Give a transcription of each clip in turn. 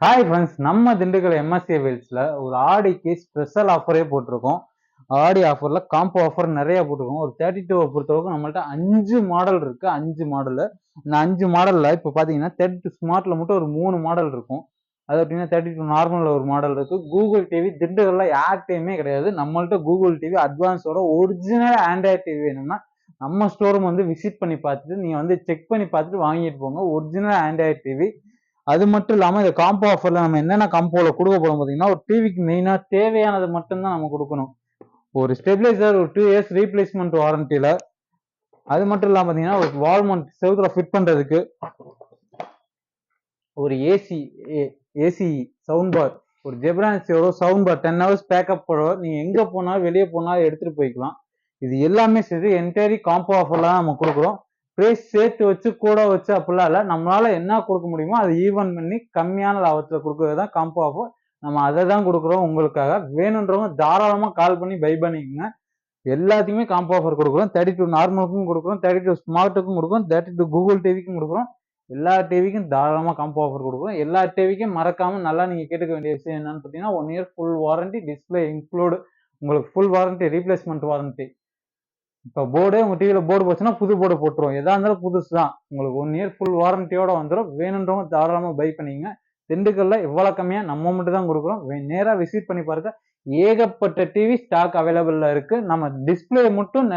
Hi friends, நம்ம Dindigul MSc வெல்ஸ்ல ஒரு ஆடிக்கு ஸ்பெஷல் ஆஃபரே போட்டிருக்கோம். ஆடி ஆஃபர்ல காம்போ ஆஃபர் நிறைய போட்டிருக்கோம். ஒரு 32 பொறுத்தவரைக்கும் நம்மள்ட்ட 5 மாடல் இருக்கு. 5 மாடல். இந்த 5 மாடல்ல இப்போ பாத்தீங்கன்னா 32 ஸ்மார்ட்ல மட்டும் ஒரு 3 மாடல் இருக்கும். அது பார்த்தீங்கன்னா 32 நார்மல்ல ஒரு மாடல் இருக்கு. கூகுள் டிவி திண்டுக்கல்ல யார்கிட்டயுமே கிடையாது. நம்மள்ட்ட கூகுள் டிவி அட்வான்ஸோட ஒரிஜினல் ஆண்ட்ராய்ட் டிவி வேணும்னா நம்ம ஸ்டோரும் வந்து விசிட் பண்ணி பார்த்துட்டு நீங்க வந்து செக் பண்ணி பார்த்துட்டு வாங்கிட்டு போங்க. Original Android TV. அது மட்டும் இல்லாம இந்த காம்போ ஆஃபர்ல நம்ம என்னென்ன காம்போல கொடுக்க போறோம் பாத்தீங்கன்னா, ஒரு டிவிக்கு மெயினா தேவையானது மட்டும்தான் நம்ம கொடுக்கணும். ஒரு ஸ்டெபிலைசர், ஒரு 2 இயர்ஸ் ரீப்ளேஸ்மெண்ட் வாரண்டில. அது மட்டும் இல்லாம பாத்தீங்கன்னா ஒரு வால் மவுண்ட் செவுத்துல ஃபிட் பண்றதுக்கு ஒரு ஏசி சவுண்ட் பார், ஒரு ஜெப்ரான்ஸோட sound bar 10 hours backup power. நீங்க எங்க போனாலும் வெளியே போனாலும் எடுத்துட்டு போய்க்கலாம். இது எல்லாமே சரி என்டையரி காம்போ ஆஃபர்ல நம்ம கொடுக்குறோம். பிரைஸ் சேர்த்து வச்சு கூட வச்சு அப்படிலாம் இல்லை. நம்மளால என்ன கொடுக்க முடியுமோ அதை ஈவன் பண்ணி கம்மியான லாபத்துல கொடுக்கறது தான் காம்போ ஆஃபர். நம்ம அதை தான் கொடுக்குறோம் உங்களுக்காக. வேணுன்றவங்க தாராளமா கால் பண்ணி பை பண்ணிக்கோங்க. எல்லாத்தையுமே காம்போ ஆஃபர் கொடுக்குறோம். 32 நார்மலுக்கும் கொடுக்குறோம், 32 ஸ்மார்ட்டுக்கும் கொடுக்குறோம், 32 கூகுள் டிவிக்கும் கொடுக்குறோம். எல்லா டிவிக்கும் தாராளமா காம்போ ஆஃபர் கொடுக்குறோம். எல்லா டிவிக்கும் மறக்காம நல்லா நீங்க கேட்டுக்க வேண்டிய விஷயம் என்னன்னு பார்த்தீங்கன்னா, 1 year full warranty, display include. உங்களுக்கு ஃபுல் வாரண்டி, ரீப்ளேஸ்மெண்ட் வாரண்டி. இப்போ போர்டே உங்க டிவியில போர்டு போச்சுன்னா புது போர்டு போட்டுருவோம். எதா இருந்தாலும் புதுசு தான். உங்களுக்கு 1 இயர் ஃபுல் வாரண்டியோட வந்துடும். வேணுன்றவங்க தாராளமா பை பண்ணிக்கங்க. திண்டுக்கல்ல இவ்வளவு கம்மியா நம்ம மட்டும் தான் கொடுக்குறோம். நேரா விசிட் பண்ணி பாருங்க. ஏகப்பட்ட டிவி ஸ்டாக் அவைலபிள்ல இருக்கு. நம்ம டிஸ்பிளே மட்டும்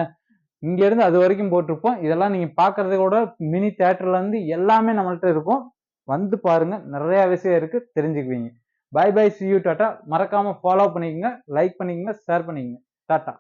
இங்க இருந்து அது வரைக்கும் போட்டிருப்போம். இதெல்லாம் நீங்க பாக்குறதோட மினி தியேட்டர்ல இருந்து எல்லாமே நம்மள்ட்ட இருக்கும். வந்து பாருங்க, நிறைய விஷயம் இருக்கு, தெரிஞ்சுக்குவீங்க. Bye bye, see you, tata. மறக்காம ஃபாலோ பண்ணிக்கங்க, லைக் பண்ணிக்கங்க, ஷேர் பண்ணிக்கங்க. டாட்டா.